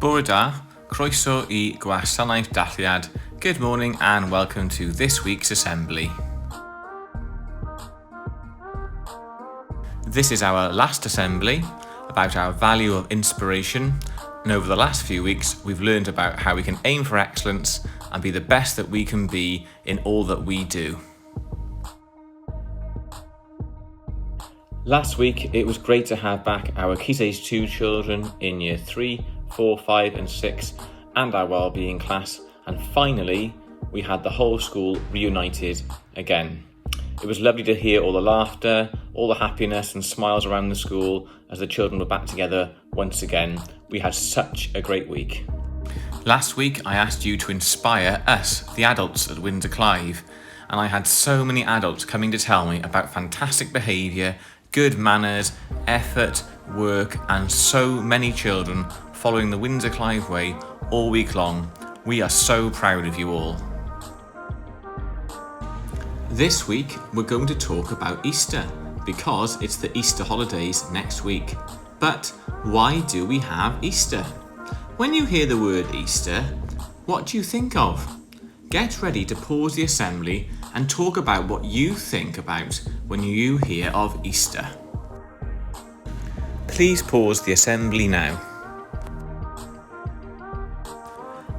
Bore da, croeso I gwasanaeth dathliad. Good morning and welcome to this week's assembly. This is our last assembly about our value of inspiration, and over the last few weeks we've learned about how we can aim for excellence and be the best that we can be in all that we do. Last week it was great to have back our Key Stage 2 children in Year 3, 4, 5 and 6 and our wellbeing class, and finally we had the whole school reunited again. It was lovely to hear all the laughter, all the happiness and smiles around the school as the children were back together once again. We had such a great week. Last week I asked you to inspire us, the adults at Windsor Clive, and I had so many adults coming to tell me about fantastic behaviour, good manners, effort, work, and so many children following the Windsor Clive way all week long. We are so proud of you all. This week we're going to talk about Easter because it's the Easter holidays next week. But why do we have Easter? When you hear the word Easter, what do you think of? Get ready to pause the assembly and talk about what you think about when you hear of Easter. Please pause the assembly now.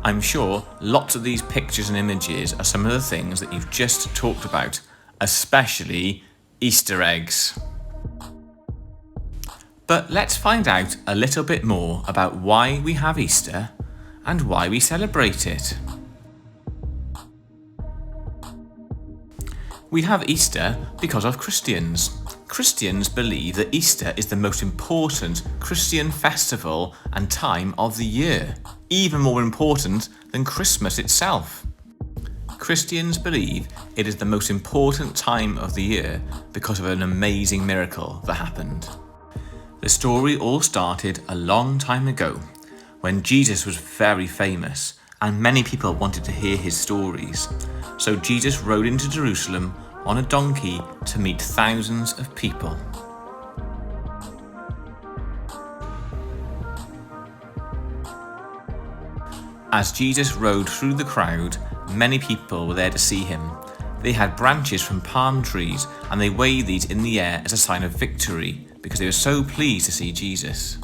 I'm sure lots of these pictures and images are some of the things that you've just talked about, especially Easter eggs. But let's find out a little bit more about why we have Easter and why we celebrate it. We have Easter because of Christians. Christians believe that Easter is the most important Christian festival and time of the year, even more important than Christmas itself. Christians believe it is the most important time of the year because of an amazing miracle that happened. The story all started a long time ago when Jesus was very famous and many people wanted to hear his stories. So Jesus rode into Jerusalem on a donkey to meet thousands of people. As Jesus rode through the crowd, many people were there to see him. They had branches from palm trees and they waved these in the air as a sign of victory because they were so pleased to see Jesus.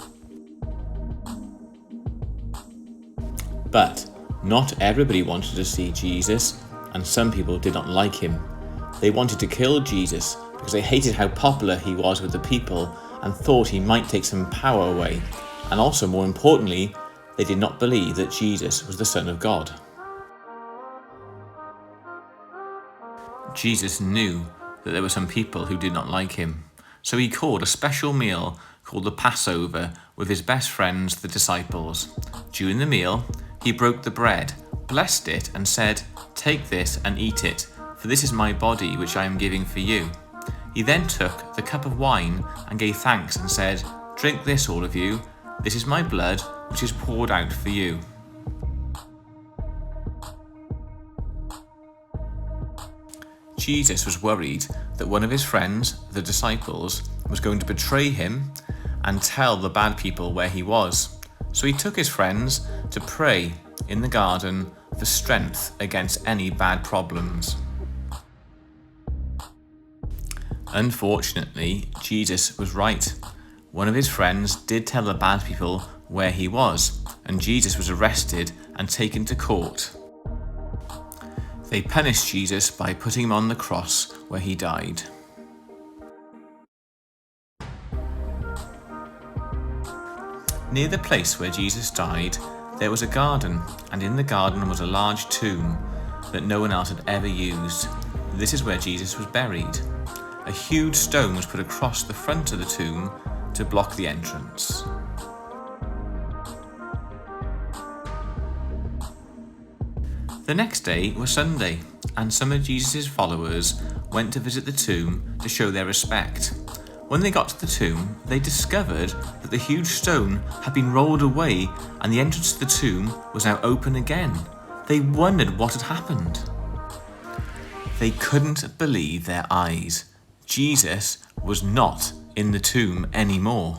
But not everybody wanted to see Jesus, and some people did not like him. They wanted to kill Jesus because they hated how popular he was with the people and thought he might take some power away. And also, more importantly, they did not believe that Jesus was the Son of God. Jesus knew that there were some people who did not like him, so he called a special meal called the Passover with his best friends, the disciples. During the meal, he broke the bread, blessed it and said, "Take this and eat it, for this is my body which I am giving for you." He then took the cup of wine and gave thanks and said, "Drink this, all of you. This is my blood which is poured out for you." Jesus was worried that one of his friends, the disciples, was going to betray him and tell the bad people where he was. So he took his friends to pray in the garden for strength against any bad problems. Unfortunately, Jesus was right. One of his friends did tell the bad people where he was, and Jesus was arrested and taken to court. They punished Jesus by putting him on the cross where he died. Near the place where Jesus died, there was a garden, and in the garden was a large tomb that no one else had ever used. This is where Jesus was buried. A huge stone was put across the front of the tomb to block the entrance. The next day was Sunday, and some of Jesus' followers went to visit the tomb to show their respect. When they got to the tomb, they discovered that the huge stone had been rolled away and the entrance to the tomb was now open again. They wondered what had happened. They couldn't believe their eyes. Jesus was not in the tomb anymore.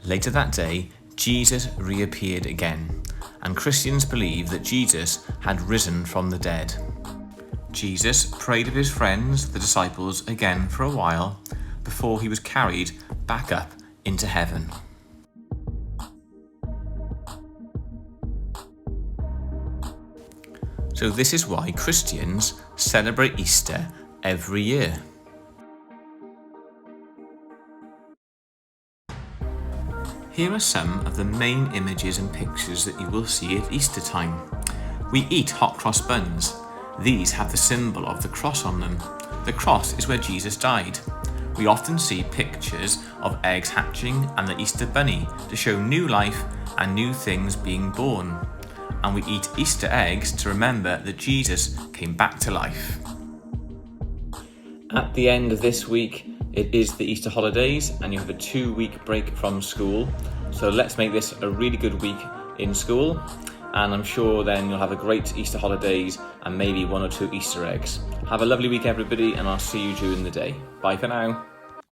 Later that day, Jesus reappeared again, and Christians believe that Jesus had risen from the dead. Jesus prayed with his friends, the disciples, again for a while before he was carried back up into heaven. So this is why Christians celebrate Easter every year. Here are some of the main images and pictures that you will see at Easter time. We eat hot cross buns. These have the symbol of the cross on them. The cross is where Jesus died. We often see pictures of eggs hatching and the Easter bunny to show new life and new things being born. And we eat Easter eggs to remember that Jesus came back to life. At the end of this week, it is the Easter holidays and you have a 2-week break from school. So let's make this a really good week in school, and I'm sure then you'll have a great Easter holidays and maybe 1 or 2 Easter eggs. Have a lovely week everybody, and I'll see you during the day. Bye for now.